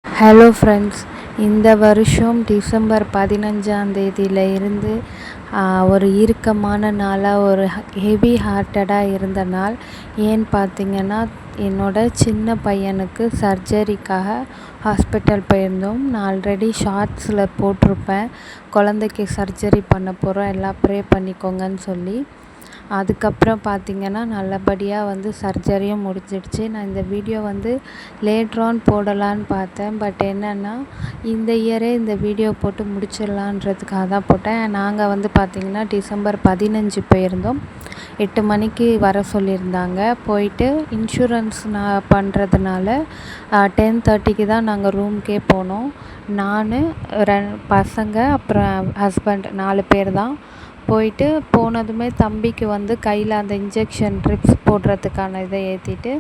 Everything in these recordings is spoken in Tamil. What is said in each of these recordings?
ஹலோ ஃப்ரெண்ட்ஸ், இந்த வருஷம் டிசம்பர் 15ஆம் தேதியில இருந்து ஒரு இறுக்கமான நாளாக, ஒரு ஹெவி ஹார்ட்டடாக இருந்த நாள். ஏன்னு பார்த்தீங்கன்னா, என்னோட சின்ன பையனுக்கு சர்ஜரிக்காக ஹாஸ்பிட்டல் போயிருந்தோம். நான் ஆல்ரெடி ஷார்ட்ஸில் போட்டிருப்பேன், குழந்தைக்கு சர்ஜரி பண்ண போகிறோம், எல்லாம் ப்ரே பண்ணிக்கோங்கன்னு சொல்லி. அதுக்கப்புறம் பார்த்திங்கன்னா நல்லபடியாக சர்ஜரியும் முடிஞ்சிடுச்சு. நான் இந்த வீடியோ லேட்டர் ஆன் போடலான்னு பார்த்தேன். பட் என்னென்னா, இந்த இயரே இந்த வீடியோ போட்டு முடிச்சிடலான்றதுக்காக தான் போட்டேன். நாங்கள் பார்த்திங்கன்னா டிசம்பர் 15 போயிருந்தோம். 8 மணிக்கு வர சொல்லியிருந்தாங்க. போயிட்டு இன்சூரன்ஸ் நான் பண்ணுறதுனால 10:30க்கு தான் நாங்கள் ரூம்க்கே போனோம். நான் பசங்க அப்புறம் ஹஸ்பண்ட் 4 பேர் தான் போயிட்டு. போனதுமே தம்பிக்கு கையில் அந்த இன்ஜெக்ஷன் ட்ரிப்ஸ் போடுறதுக்கான இதை ஏற்றிட்டு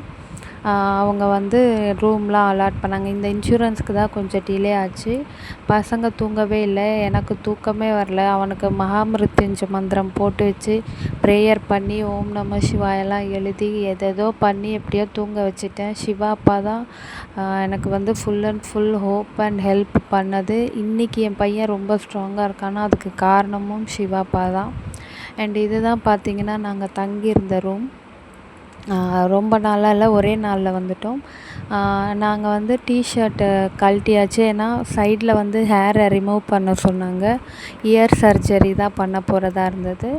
அவங்க ரூம்லாம் அலாட் பண்ணாங்க. இந்த இன்சூரன்ஸுக்கு தான் கொஞ்சம் டிலே ஆச்சு. பசங்க தூங்கவே இல்லை, எனக்கு தூக்கமே வரல. அவனுக்கு மகாமிருத்யுஞ்ச மந்திரம் போட்டு வச்சு ப்ரேயர் பண்ணி ஓம் நம சிவாயெல்லாம் எழுதி எதேதோ பண்ணி எப்படியோ தூங்க வச்சுட்டேன். சிவா அப்பா தான் எனக்கு full and full hope and help பண்ணது. இன்றைக்கி என் பையன் ரொம்ப ஸ்ட்ராங்காக இருக்கானா, அதுக்கு காரணமும் சிவா அப்பா தான். அண்ட் இது தான் பார்த்திங்கன்னா நாங்கள் தங்கியிருந்த ரூம். ரொம்ப நாளாக இல்லை, ஒரே நாளில் வந்துட்டோம். நாங்கள் டிஷர்ட்டை கழட்டியாச்சு. ஏன்னா சைடில் ஹேரை ரிமூவ் பண்ண சொன்னாங்க. இயர் சர்ஜரி தான் பண்ண போகிறதா இருந்தது.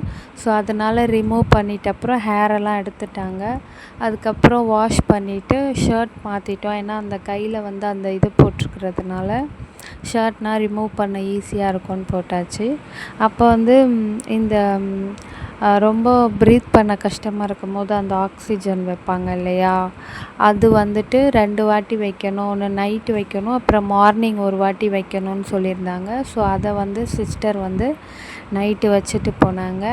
ஸோ அதனால் ரிமூவ் பண்ணிட்ட அப்புறம் ஹேரெல்லாம் எடுத்துட்டாங்க. அதுக்கப்புறம் வாஷ் பண்ணிவிட்டு ஷர்ட் மாற்றிட்டோம். ஏன்னா அந்த கையில் அந்த இது போட்டிருக்கிறதுனால ஷர்ட்னால் ரிமூவ் பண்ண ஈஸியாக இருக்கும்னு போட்டாச்சு. அப்போ இந்த ரொம்ப ப்ரீத் பண்ண கஷ்டமாக இருக்கும்போது அந்த ஆக்சிஜன் வைப்பாங்க இல்லையா, அது 2 வாட்டி வைக்கணும். ஒன்று நைட்டு வைக்கணும், அப்புறம் மார்னிங் ஒரு வாட்டி வைக்கணும்னு சொல்லியிருந்தாங்க. ஸோ அதை சிஸ்டர் நைட்டு வச்சுட்டு போனாங்க.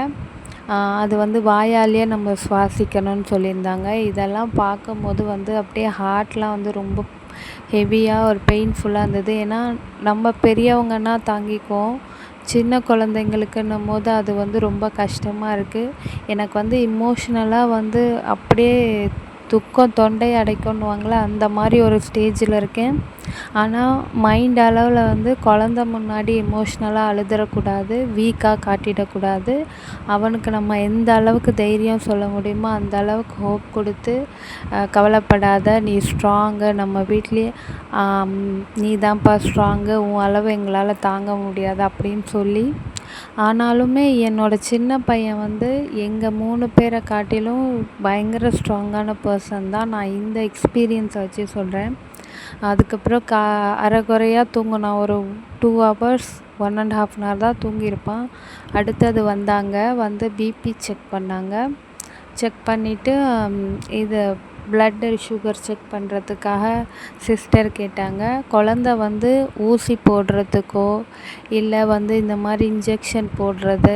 அது வாயாலேயே நம்ம சுவாசிக்கணும்னு சொல்லியிருந்தாங்க. இதெல்லாம் பார்க்கும்போது அப்படியே ஹார்ட்லாம் ரொம்ப ஹெவியாக ஒரு பெயின்ஃபுல்லாக இருந்தது. ஏன்னா நம்ம பெரியவங்கன்னா தாங்கிக்குவோம், சின்ன குழந்தைங்களுக்குன்னும் போது அது ரொம்ப கஷ்டமாக இருக்குது. எனக்கு இமோஷ்னலாக அப்படியே துக்கம் தொண்டை அடைக்கும்னுவாங்களே, அந்த மாதிரி ஒரு ஸ்டேஜில் இருக்கேன். ஆனால் மைண்ட் அளவில் குழந்த முன்னாடி எமோஷ்னலாக அழுதுறக்கூடாது, வீக்காக காட்டிடக்கூடாது. அவனுக்கு நம்ம எந்த அளவுக்கு தைரியம் சொல்ல முடியுமோ அந்த அளவுக்கு ஹோப் கொடுத்து, கவலைப்படாத, நீ ஸ்ட்ராங்கு, நம்ம வீட்லேயே நீ தான்ப்பா ஸ்ட்ராங்கு, உன் அளவு எங்களால் தாங்க முடியாது அப்படின்னு சொல்லி. ஆனாலுமே என்னோடய சின்ன பையன் எங்கள் 3 பேரை காட்டிலும் பயங்கர ஸ்ட்ராங்கான பர்சன் தான். நான் இந்த எக்ஸ்பீரியன்ஸை வச்சு சொல்கிறேன். அதுக்கப்புறம் அரைகுறையாக தூங்கினான். ஒரு 2 ஹவர்ஸ் 1.5 hour தான் தூங்கியிருப்பான். அடுத்தது வந்தாங்க, பிபி செக் பண்ணாங்க. செக் பண்ணிவிட்டு இது ப்ளட்டு சுகர் செக் பண்ணுறதுக்காக சிஸ்டர் கேட்டாங்க. குழந்த ஊசி போடுறதுக்கோ இல்லை இந்த மாதிரி இன்ஜெக்ஷன் போடுறது,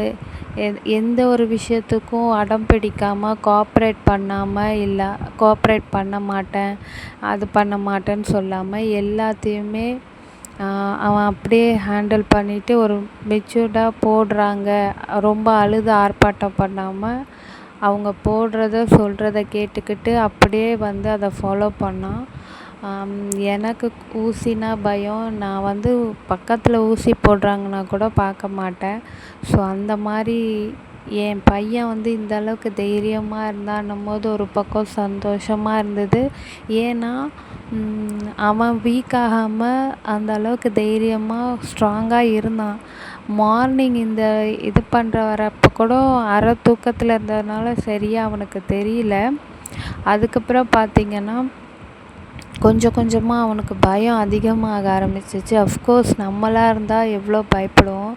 எந்த ஒரு விஷயத்துக்கும் அடம் பிடிக்காமல் கோஆப்ரேட் பண்ணாமல், இல்லை கோஆப்ரேட் பண்ண மாட்டேன், அது பண்ண மாட்டேன்னு சொல்லாமல் எல்லாத்தையுமே அவன் அப்படியே ஹேண்டில் பண்ணிவிட்டு ஒரு மெச்சூர்டாக போடுறாங்க. ரொம்ப அழுது ஆர்ப்பாட்டம் பண்ணாமல் அவங்க போடுறத சொல்கிறத கேட்டுக்கிட்டு அப்படியே அதை ஃபாலோ பண்ணான். எனக்கு ஊசினா பயம். நான் பக்கத்தில் ஊசி போடுறாங்கன்னா கூட பார்க்க மாட்டேன். ஸோ அந்த மாதிரி என் பையன் இந்த அளவுக்கு தைரியமாக இருந்தான்னும் போது ஒரு பக்கம் சந்தோஷமாக இருந்தது. ஏன்னா அவன் வீக் ஆகாமல் அந்த அளவுக்கு தைரியமாக ஸ்ட்ராங்காக இருந்தான். மார்னிங் இந்த இது வரப்போ கூட அரை தூக்கத்தில் இருந்ததுனால சரியாக அவனுக்கு தெரியல. அதுக்கப்புறம் பார்த்திங்கன்னா கொஞ்சம் கொஞ்சமாக அவனுக்கு பயம் அதிகமாக ஆரம்பிச்சிச்சு. அஃப்கோர்ஸ் நம்மளாக இருந்தால் எவ்வளோ பயப்படுவோம்.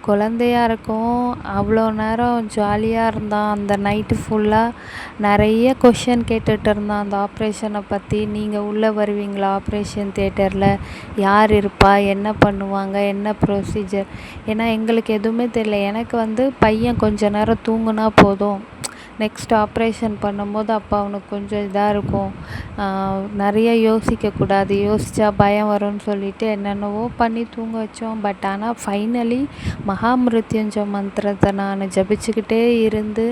குழந்தையாக இருக்கும், அவ்வளோ நேரம் ஜாலியாக இருந்தான். அந்த நைட்டு ஃபுல்லாக நிறைய கொஷின் கேட்டுகிட்டு இருந்தான் அந்த ஆப்ரேஷனை பற்றி. நீங்கள் உள்ளே வருவீங்களா, ஆப்ரேஷன் தியேட்டரில் யார் இருப்பா, என்ன பண்ணுவாங்க, என்ன ப்ரொசீஜர், ஏன்னா எங்களுக்கு எதுவுமே தெரியல. எனக்கு பையன் கொஞ்ச நேரம் தூங்குனா போதும், நெக்ஸ்ட் ஆப்ரேஷன் பண்ணும்போது அப்போ அவனுக்கு கொஞ்சம் இதாக இருக்கும், நிறைய யோசிக்கக்கூடாது, யோசித்தா பயம் வரும்னு சொல்லிவிட்டு என்னென்னவோ பண்ணி தூங்க வச்சோம். பட் ஆனால் ஃபைனலி மகாமிருத்யுஞ்ச மந்திரத்தை நான் ஜபிச்சுக்கிட்டே இருந்து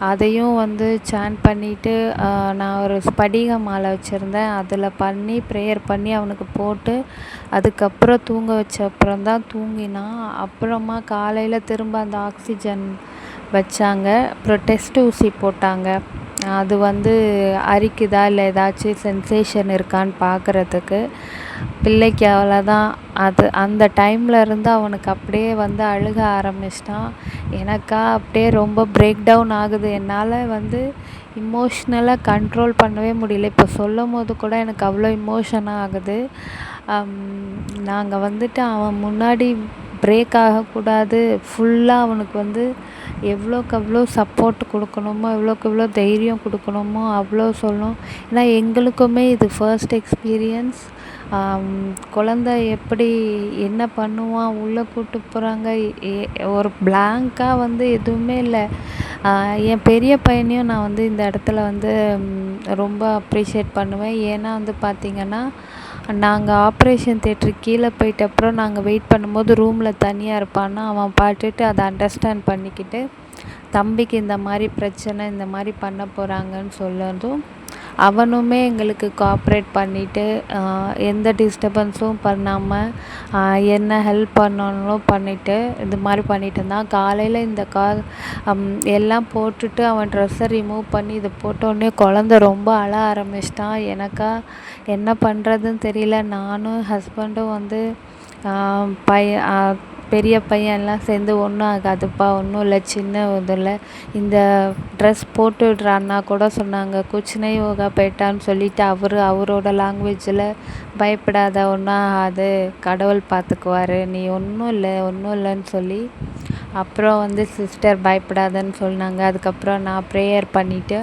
அதையும் வந்து சாண்ட் பண்ணிவிட்டு நான் ஒரு ஸ்படிக மாலை வச்சுருந்தேன், அதில் பண்ணி ப்ரேயர் பண்ணி அவனுக்கு போட்டு அதுக்கப்புறம் தூங்க வச்ச அப்புறம் தான் தூங்கினான். அப்புறமா காலையில் திரும்ப அந்த ஆக்சிஜன் வச்சாங்க. அப்புறம் டெஸ்ட் ஊசி போட்டாங்க. அது வந்து அரிக்குதா இல்லை ஏதாச்சும் சென்சேஷன் இருக்கான்னு பார்க்குறதுக்கு. பிள்ளைக்கு அவ்வளோதான். அது அந்த டைமில் இருந்து அவனுக்கு அப்படியே வந்து அழுக ஆரம்பிச்சிட்டான். எனக்கா அப்படியே ரொம்ப பிரேக் டவுன் ஆகுது. என்னால் வந்து இமோஷ்னலாக கண்ட்ரோல் பண்ணவே முடியல. இப்போ சொல்லும்போது கூட எனக்கு அவ்வளோ இமோஷனாக ஆகுது. நாங்கள் வந்துட்டு அவன் முன்னாடி பிரேக் ஆகக்கூடாது. ஃபுல்லாக அவனுக்கு வந்து எவ்வளோக்கு எவ்வளோ சப்போர்ட் கொடுக்கணுமோ, எவ்வளோக்கு எவ்வளோ தைரியம் கொடுக்கணுமோ அவ்வளோ சொல்லணும். ஏன்னா எங்களுக்குமே இது ஃபர்ஸ்ட் எக்ஸ்பீரியன்ஸ். குழந்த எப்படி என்ன பண்ணுவான், உள்ளே கூட்டு போகிறாங்க, ஒரு பிளாங்காக வந்து எதுவுமே இல்லை. என் பெரிய பையனையும் நான் வந்து இந்த இடத்துல வந்து ரொம்ப அப்ரிஷியேட் பண்ணுவேன். ஏன்னா வந்து பார்த்திங்கன்னா, நாங்கள் ஆப்ரேஷன் தியேட்டருக்கு கீழே போயிட்ட அப்புறம் நாங்கள் வெயிட் பண்ணும்போது ரூமில் தனியாக இருப்பான்னா, அவன் பாட்டுட்டு அதை அண்டர்ஸ்டாண்ட் பண்ணிக்கிட்டு தம்பிக்கு இந்த மாதிரி பிரச்சனை, இந்த மாதிரி பண்ண போகிறாங்கன்னு சொல்லதும் அவனுமே எங்களுக்கு கோஆப்ரேட் பண்ணிவிட்டு எந்த டிஸ்டர்பன்ஸும் பண்ணாமல் என்ன ஹெல்ப் பண்ணணும் பண்ணிவிட்டு இது மாதிரி பண்ணிட்டு இருந்தான். காலையில் இந்த எல்லாம் போட்டுட்டு அவன் ட்ரெஸ்ஸை ரிமூவ் பண்ணி இதை போட்டோடனே குழந்த ரொம்ப அழ ஆரம்பிச்சிட்டான். எனக்கா என்ன பண்ணுறதுன்னு தெரியல. நானும் ஹஸ்பண்டும் வந்து பெரிய பையன் எல்லாம் சேர்ந்து ஒன்றும் ஆகாதுப்பா, ஒன்றும் இல்லை, சின்ன இதில் இந்த ட்ரெஸ் போட்டு விடுறான்னா கூட சொன்னாங்க, குச்சினை யோகா போயிட்டான்னு சொல்லிவிட்டு அவரோட லாங்குவேஜில் பயப்படாத, ஒன்றும் ஆகாது, கடவுள் பார்த்துக்குவார், நீ ஒன்றும் இல்லைன்னு சொல்லி அப்புறம் வந்து சிஸ்டர் பயப்படாதன்னு சொன்னாங்க. அதுக்கப்புறம் நான் ப்ரேயர் பண்ணிவிட்டு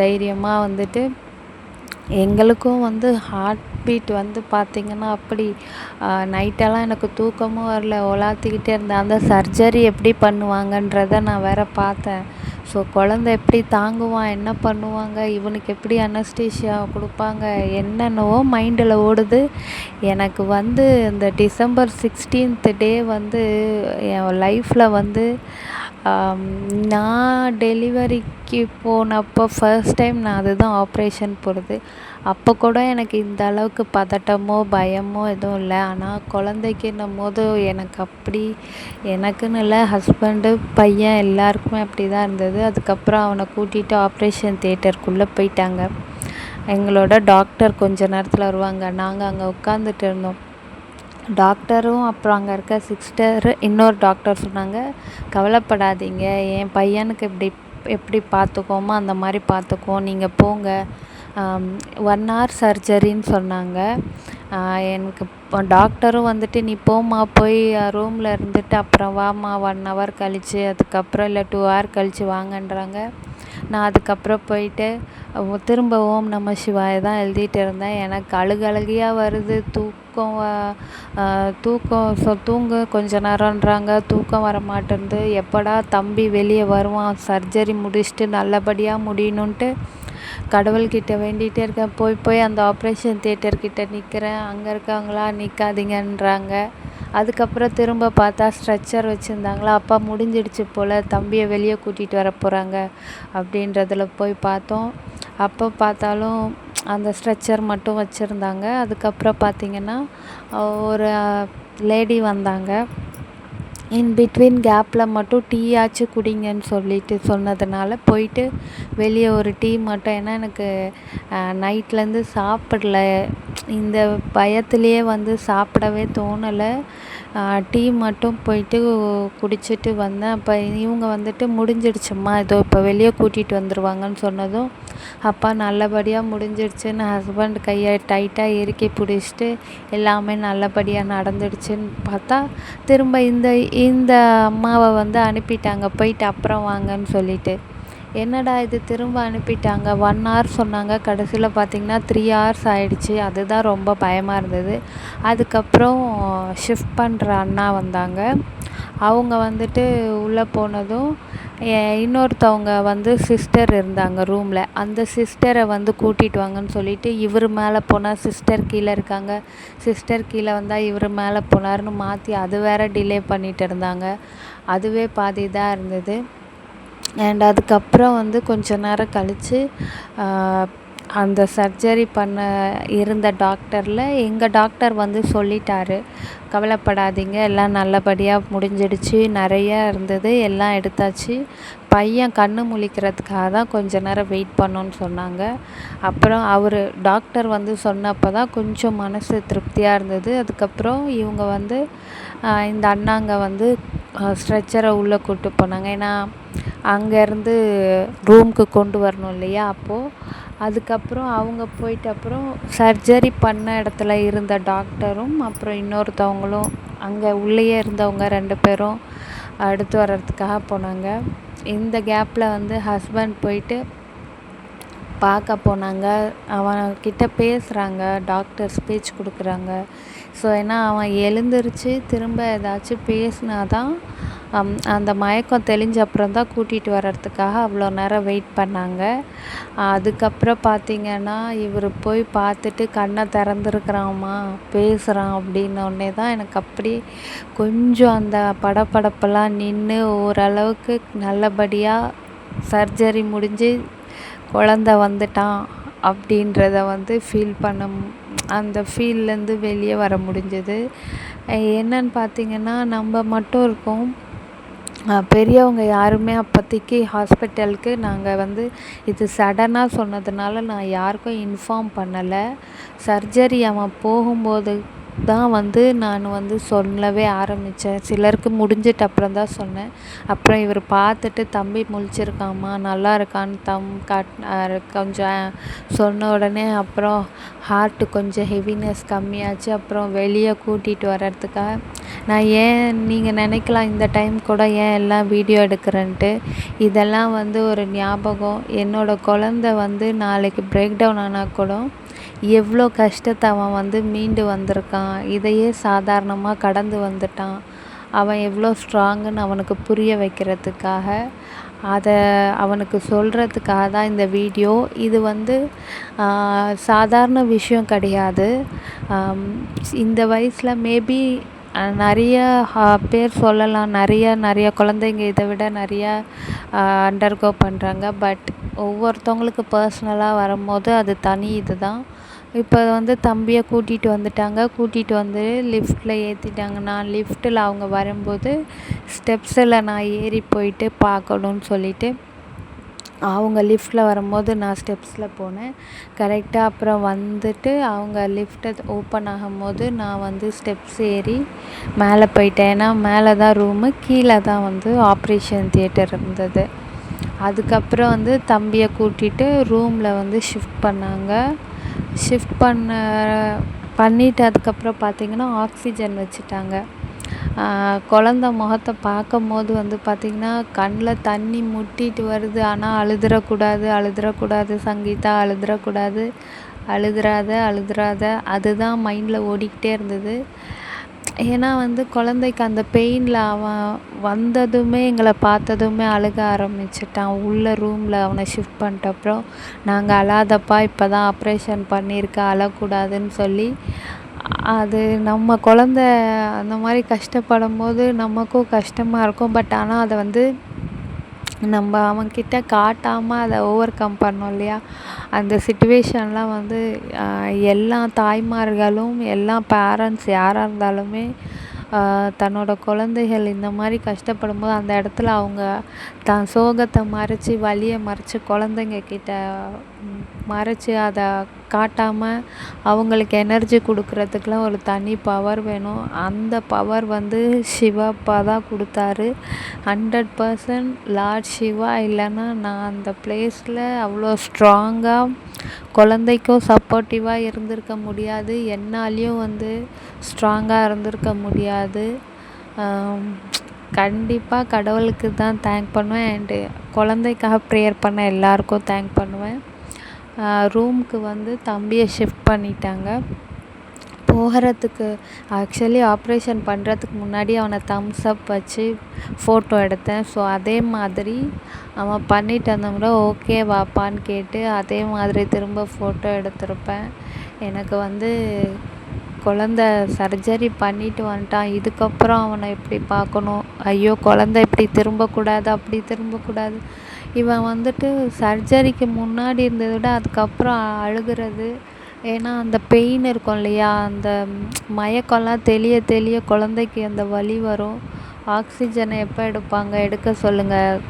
தைரியமாக வந்துட்டு எங்களுக்கும் வந்து ஹார்ட் பீட் வந்து பார்த்திங்கன்னா அப்படி நைட்டெல்லாம் எனக்கு தூக்கமும் வரல, உலாத்திக்கிட்டே இருந்தேன். அந்த சர்ஜரி எப்படி பண்ணுவாங்கன்றதை நான் வேறு பார்த்தேன். ஸோ குழந்த எப்படி தாங்குவான், என்ன பண்ணுவாங்க, இவனுக்கு எப்படி அனஸ்டீஷியா கொடுப்பாங்க, என்னென்னவோ மைண்டில் ஓடுது. எனக்கு வந்து இந்த டிசம்பர் 16th டே வந்து என் லைஃப்பில் வந்து நான் டெலிவரிக்கு போனப்போ ஃபர்ஸ்ட் டைம் நான் அதுதான் ஆப்ரேஷன் போகிறது. அப்போ கூட எனக்கு இந்த அளவுக்கு பதட்டமோ பயமோ எதுவும் இல்லை. ஆனால் குழந்தைக்குன்னும் போது எனக்கு அப்படி எனக்குன்னு இல்லை, ஹஸ்பண்டு பையன் எல்லாருக்குமே அப்படி தான் இருந்தது. அதுக்கப்புறம் அவனை கூட்டிகிட்டு ஆப்ரேஷன் தியேட்டருக்குள்ளே போயிட்டாங்க. எங்களோட டாக்டர் கொஞ்ச நேரத்தில் வருவாங்க. நாங்கள் அங்கே உட்காந்துட்டு இருந்தோம். டாக்டரும் அப்புறம் அங்கே இருக்க சிஸ்டர் இன்னொரு டாக்டர் சொன்னாங்க, கவலைப்படாதீங்க, என் பையனுக்கு எப்படி பார்த்துக்கோமோ அந்த மாதிரி பார்த்துக்குவோம், நீங்கள் போங்க. 1 hour சர்ஜரின்னு சொன்னாங்க. எனக்கு டாக்டரும் வந்துட்டு நீ போம்மா, போய் ரூமில் இருந்துட்டு அப்புறம் வாம்மா 1 hour கழித்து, அதுக்கப்புறம் இல்லை 2 hour கழித்து வாங்கன்றாங்க. நான் அதுக்கப்புறம் போயிட்டு திரும்ப ஓம் நம சிவாய தான் எழுதிட்டு இருந்தேன். எனக்கு அழுகையாக வருது, தூங்க கொஞ்ச நேரம்ன்றாங்க, தூக்கம் வர மாட்டேன்து. எப்படா தம்பி வெளியே வருவான், சர்ஜரி முடிச்சுட்டு நல்லபடியாக முடியணுன்ட்டு கடவுள்கிட்ட வேண்டிகிட்டே இருக்கேன். போய் அந்த ஆப்ரேஷன் தியேட்டர்கிட்ட நிற்கிறேன். அங்கே இருக்காங்களா, நிற்காதீங்கன்றாங்க. அதுக்கப்புறம் திரும்ப பார்த்தா ஸ்ட்ரெச்சர் வச்சுருந்தாங்களா, அப்பா முடிஞ்சிடுச்சு போல், தம்பியை வெளியே கூட்டிகிட்டு வர போகிறாங்க அப்படின்றதில் போய் பார்த்தோம். அப்போ பார்த்தாலும் அந்த ஸ்ட்ரெச்சர் மட்டும் வச்சுருந்தாங்க. அதுக்கப்புறம் பார்த்திங்கன்னா ஒரு லேடி வந்தாங்க. இன் பிட்வீன் கேப்பில் மட்டும் டீ ஆச்சு குடிங்கன்னு சொல்லிட்டு சொன்னதுனால போயிட்டு வெளியே ஒரு டீ மட்டும், ஏன்னா எனக்கு நைட்லேருந்து சாப்பிடல, இந்த பயத்துலேயே வந்து சாப்பிடவே தோணலை. டீ மட்டும் போயிட்டு குடிச்சிட்டு வந்தேன். அப்போ இவங்க வந்துட்டு முடிஞ்சிடுச்சும்மா, இதோ இப்போ வெளியே கூட்டிகிட்டு வந்துடுவாங்கன்னு சொன்னதும், அப்பா நல்லபடியாக முடிஞ்சிடுச்சுன்னு ஹஸ்பண்ட் கையை டைட்டாக இறுக்கி பிடிச்சிட்டு எல்லாமே நல்லபடியாக நடந்துடுச்சுன்னு பார்த்தா திரும்ப இந்த அம்மாவை வந்து அனுப்பிட்டாங்க, போயிட்டு அப்புறம் வாங்கன்னு சொல்லிட்டு. என்னடா இது திரும்ப அனுப்பிட்டாங்க, 1 hour சொன்னாங்க, கடைசியில் பார்த்திங்கன்னா 3 hours ஆகிடுச்சு. அதுதான் ரொம்ப பயமாக இருந்தது. அதுக்கப்புறம் ஷிஃப்ட் பண்ணுற அண்ணா வந்தாங்க. அவங்க வந்துட்டு உள்ளே போனதும் இன்னொருத்தவங்க வந்து சிஸ்டர் இருந்தாங்க ரூமில். அந்த சிஸ்டரை வந்து கூட்டிகிட்டு வாங்கன்னு சொல்லிவிட்டு, இவர் மேலே போனால் சிஸ்டர் கீழே இருக்காங்க, சிஸ்டர் கீழே வந்தால் இவர் மேலே போனார்னு மாற்றி அது வேறு டிலே பண்ணிகிட்டு இருந்தாங்க. அதுவே பாதி தான் இருந்தது. அண்ட் அதுக்கப்புறம் வந்து கொஞ்ச நேரம் கழித்து அந்த சர்ஜரி பண்ண இருந்த டாக்டரில் எங்கள் டாக்டர் வந்து சொல்லிட்டாரு, கவலைப்படாதீங்க, எல்லாம் நல்லபடியாக முடிஞ்சிடுச்சு, நிறையா இருந்தது, எல்லாம் எடுத்தாச்சு, பையன் கண்ணு முழிக்கிறதுக்காக தான் கொஞ்ச நேரம் வெயிட் பண்ணோன்னு சொன்னாங்க. அப்புறம் அவர் டாக்டர் வந்து சொன்னப்போ தான் கொஞ்சம் மனசு திருப்தியாக இருந்தது. அதுக்கப்புறம் இவங்க வந்து இந்த அண்ணாங்க வந்து ஸ்ட்ரெச்சரை உள்ளே கூப்பிட்டு போனாங்க. ஏன்னா அங்கேருந்து ரூமுக்கு கொண்டு வரணும் இல்லையா. அப்போது அதுக்கப்புறம் அவங்க போயிட்டு அப்புறம் சர்ஜரி பண்ண இடத்துல இருந்த டாக்டரும் அப்புறம் இன்னொருத்தவங்களும் அங்கே உள்ளேயே இருந்தவங்க 2 பேரும் அடுத்து வர்றதுக்காக போனாங்க. இந்த கேப்பில் வந்து ஹஸ்பண்ட் போயிட்டு பார்க்க போனாங்க. அவன்கிட்ட பேசுகிறாங்க, டாக்டர்ஸ் பேச்சு கொடுக்குறாங்க. ஸோ ஏன்னா அவன் எழுந்திருச்சு திரும்ப ஏதாச்சும் பேசினா தான் அந்த மயக்கம் தெளிஞ்ச அப்புறம் தான் கூட்டிகிட்டு வர்றதுக்காக அவ்வளோ நேரம் வெயிட் பண்ணாங்க. அதுக்கப்புறம் பார்த்திங்கன்னா இவர் போய் பார்த்துட்டு கண்ணை திறந்துருக்குறாம்மா, பேசுகிறான் அப்படின்னோடனே தான் எனக்கு அப்படி கொஞ்சம் அந்த படபடப்பெல்லாம் நின்று ஓரளவுக்கு நல்லபடியாக சர்ஜரி முடிஞ்சு குழந்த வந்துட்டான் அப்படின்றத வந்து அந்த ஃபீல்லேருந்து வெளியே வர முடிஞ்சது. என்னன்னு பார்த்திங்கன்னா நம்ம மட்டும் இருக்கோம், பெரியவங்க யாருமே அப்போதைக்கு ஹாஸ்பிட்டலுக்கு நாங்கள் வந்து இது சடனாக சொன்னதுனால நான் யாருக்கும் இன்ஃபார்ம் பண்ணலை. சர்ஜரி அவன் போகும்போது தான் வந்து நான் வந்து சொல்லவே ஆரம்பித்தேன். சிலருக்கு முடிஞ்சிட்டு அப்புறம் தான் சொன்னேன். அப்புறம் இவர் பார்த்துட்டு தம்பி முழிச்சிருக்காம்மா, நல்லா இருக்கான்னு கொஞ்சம் சொன்ன உடனே அப்புறம் ஹார்ட்டு கொஞ்சம் ஹெவினஸ் கம்மியாச்சு. அப்புறம் வெளியே கூட்டிகிட்டு வர்றதுக்காக நான் நீங்கள் நினைக்கலாம் இந்த டைம் கூட ஏன் எல்லாம் வீடியோ எடுக்கிறேன்ட்டு. இதெல்லாம் வந்து ஒரு ஞாபகம். என்னோடய குழந்த வந்து நாளைக்கு பிரேக் டவுன் ஆனால் கூட எவ்வளோ கஷ்டத்தை அவன் வந்து மீண்டு வந்திருக்கான், இதையே சாதாரணமாக கடந்து வந்துட்டான், அவன் எவ்வளோ ஸ்ட்ராங்குன்னு அவனுக்கு புரிய வைக்கிறதுக்காக, அதை அவனுக்கு சொல்கிறதுக்காக தான் இந்த வீடியோ. இது வந்து சாதாரண விஷயம் கிடையாது. இந்த வயசில் மேபி நிறைய பேர் சொல்லலாம், நிறைய குழந்தைங்க இதை விட நிறையா அண்டர்கோ பண்ணுறாங்க. பட் ஒவ்வொருத்தவங்களுக்கு பர்சனலாக வரும்போது அது தனி இது தான். இப்போ வந்து தம்பியை கூட்டிகிட்டு வந்து லிஃப்ட்டில் ஏற்றிட்டாங்க. நான் லிஃப்ட்டில் அவங்க வரும்போது ஸ்டெப்ஸில் நான் ஏறி போயிட்டு பார்க்கணுன்னு சொல்லிவிட்டு அவங்க லிஃப்ட்டில் வரும்போது நான் ஸ்டெப்ஸில் போனேன். கரெக்டாக அப்புறம் வந்துட்டு அவங்க லிஃப்ட்டை ஓப்பன் ஆகும்போது நான் வந்து ஸ்டெப்ஸ் ஏறி மேலே போயிட்டேன். ஏன்னா மேலே தான் ரூமு, கீழே தான் வந்து ஆப்ரேஷன் தியேட்டர் இருந்தது. அதுக்கப்புறம் வந்து தம்பியை கூட்டிகிட்டு ரூமில் வந்து ஷிஃப்ட் பண்ணாங்க. பண்ணிவிட்டு அதுக்கப்புறம் பார்த்திங்கன்னா ஆக்சிஜன் வச்சுட்டாங்க. குழந்த முகத்தை பார்க்கும்போது வந்து பார்த்திங்கன்னா கண்ணில் தண்ணி முட்டிட்டு வருது. ஆனால் அழுதுறக்கூடாது சங்கீதா, அழுதுறாத அதுதான் மைண்டில் ஓடிக்கிட்டே இருந்தது. ஏன்னா வந்து குழந்தைக்கு அந்த பெயினில் அவன் வந்ததுமே எங்களை பார்த்ததுமே அழுக ஆரம்பிச்சிட்டான். உள்ள ரூமில் அவனை ஷிஃப்ட் பண்ணிட்டப்புறம் நாங்கள் அழாதப்பா, இப்போ தான் ஆப்ரேஷன் பண்ணியிருக்க, அழக்கூடாதுன்னு சொல்லி, அது நம்ம குழந்த அந்த மாதிரி கஷ்டப்படும் போது நமக்கும் கஷ்டமாக இருக்கும். பட் ஆனால் அதை வந்து நம்ம அவன்கிட்ட காட்டாமல் அதை ஓவர் கம் பண்ணோம் இல்லையா. அந்த சிச்சுவேஷன்லாம் வந்து எல்லா தாய்மார்களும் எல்லா பேரண்ட்ஸ் யாராக இருந்தாலுமே தன்னோட குழந்தைகள் இந்த மாதிரி கஷ்டப்படும்போது அந்த இடத்துல அவங்க தான் சோகத்தை மறைச்சி வலியை மறைச்சி குழந்தைங்க கிட்ட மறைச்சி அதை காட்டாமல் அவங்களுக்கு எனர்ஜி கொடுக்குறதுக்குலாம் ஒரு தனி பவர் வேணும். அந்த பவர் வந்து சிவப்பா தான் கொடுத்தாரு. 100% லார்ட் சிவா இல்லைன்னா நான் அந்த பிளேஸில் அவ்வளோ ஸ்ட்ராங்காக குழந்தைக்கும் சப்போர்ட்டிவாக இருந்திருக்க முடியாது, என்னாலையும் வந்து ஸ்ட்ராங்காக இருந்திருக்க முடியாது. கண்டிப்பாக கடவுளுக்கு தான் தேங்க் பண்ணுவேன். அண்டு குழந்தைக்காக ப்ரேயர் பண்ண எல்லாருக்கும் தேங்க் பண்ணுவேன். ரூமுக்கு வந்து தம்பியை ஷிஃப்ட் பண்ணிட்டாங்க. போகிறதுக்கு ஆக்சுவலி ஆப்ரேஷன் பண்ணுறதுக்கு முன்னாடி அவனை தம்ஸ் அப் வச்சு ஃபோட்டோ எடுத்தேன். ஸோ அதே மாதிரி அவன் பண்ணிட்டு வந்தவங்கள ஓகே வாப்பான்னு கேட்டு அதே மாதிரி திரும்ப ஃபோட்டோ எடுத்திருப்பேன். எனக்கு வந்து குழந்த சர்ஜரி பண்ணிட்டு வந்துட்டான். இதுக்கப்புறம் அவனை எப்படி பார்க்கணும்? ஐயோ, குழந்த இப்படி திரும்பக்கூடாது, அப்படி திரும்பக்கூடாது. இவன் வந்துட்டு சர்ஜரிக்கு முன்னாடி இருந்ததை விட அதுக்கப்புறம் அழுகிறது. ஏன்னா அந்த பெயின் இருக்கும் இல்லையா, அந்த மயக்கம்லாம் தெளிய தெளிய குழந்தைக்கு அந்த வலி வரும். ஆக்சிஜனை எப்போ எடுப்பாங்க? எடுக்க சொல்லுங்கள்.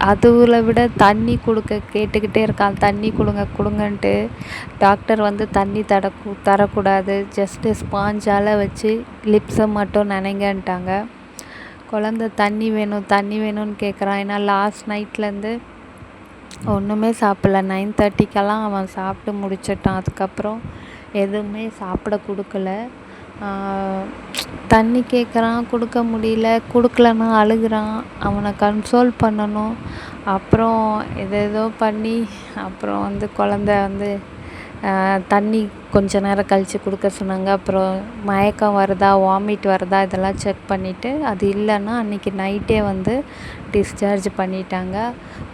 அதுல விட தண்ணி கேட்டுக்கிட்டே இருக்கான். தண்ணி கொடுங்க கொடுங்கன்ட்டு. டாக்டர் வந்து தண்ணி தரக்கூடாது, ஜஸ்ட்டு ஸ்பாஞ்சால் வச்சு லிப்ஸை மட்டும் நனைங்கன்ட்டாங்க. குழந்த தண்ணி வேணும் தண்ணி வேணும்னு கேட்குறான். ஏன்னா லாஸ்ட் நைட்லேருந்து ஒன்றுமே சாப்பிடல. 9:30க்கெல்லாம் அவன் சாப்பிட்டு முடிச்சிட்டான். அதுக்கப்புறம் எதுவுமே சாப்பிட கொடுக்கல. தண்ணி கேட்குறான், கொடுக்க முடியல. கொடுக்கலன்னா அழுகிறான். அவனை கன்சோல் பண்ணணும். அப்புறம் ஏதேதோ பண்ணி அப்புறம் வந்து குழந்த வந்து தண்ணி கொஞ்ச நேரம் கழித்து கொடுக்க சொன்னாங்க. அப்புறம் மயக்கம் வருதா, வாமிட் வருதா, இதெல்லாம் செக் பண்ணிவிட்டு அது இல்லைன்னா அன்றைக்கி நைட்டே வந்து டிஸ்சார்ஜ் பண்ணிட்டாங்க.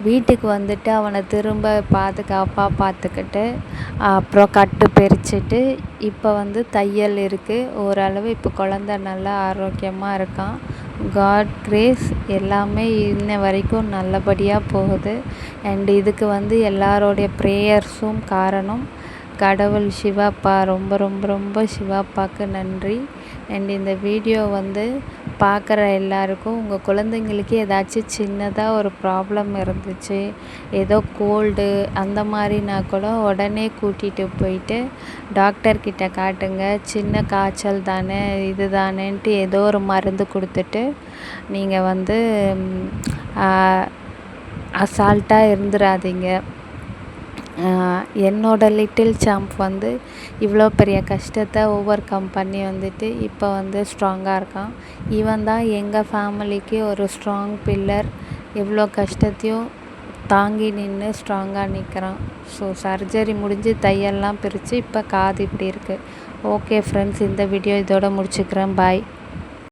வீட்டுக்கு வந்துட்டு அவனை திரும்ப பாதுகாப்பாக பார்த்துக்கிட்டு அப்புறம் கட்டு பிரிச்சுட்டு இப்போ வந்து தையல் இருக்குது. ஓரளவு இப்போ குழந்த நல்லா ஆரோக்கியமாக இருக்கான். காட் கிரேஸ் எல்லாமே இன்ன வரைக்கும் நல்லபடியாக போகுது. அண்ட் இதுக்கு வந்து எல்லாரோடைய ப்ரேயர்ஸும் காரணம். கடவுள் சிவாப்பா, ரொம்ப ரொம்ப ரொம்ப சிவாப்பாவுக்கு நன்றி. அண்ட் இந்த வீடியோ வந்து பார்க்குற எல்லாருக்கும் உங்கள் குழந்தைங்களுக்கு ஏதாச்சும் சின்னதாக ஒரு ப்ராப்ளம் இருந்துச்சு, ஏதோ கோல்டு அந்த மாதிரினா கூட உடனே கூட்டிகிட்டு போயிட்டு டாக்டர்கிட்ட காட்டுங்க. சின்ன காய்ச்சல் தானே இது தானேன்ட்டு ஏதோ ஒரு மருந்து கொடுத்துட்டு நீங்கள் வந்து அசால்ட்டாக இருந்துடாதீங்க. என்னோட லிட்டில் சாம்ப் வந்து இவ்வளோ பெரிய கஷ்டத்தை ஓவர் கம் பண்ணி வந்துட்டு இப்போ வந்து ஸ்ட்ராங்காக இருக்கான். இவன் தான் எங்கள் ஃபேமிலிக்கு ஒரு ஸ்ட்ராங் பில்லர். எவ்வளோ கஷ்டத்தையும் தாங்கி நின்று ஸ்ட்ராங்காக நிற்கிறான். ஸோ சர்ஜரி முடிஞ்சு தையெல்லாம் பிரித்து இப்போ காது இப்படி இருக்குது. ஓகே ஃப்ரெண்ட்ஸ், இந்த வீடியோ இதோட முடிச்சுக்கிறேன். பாய்.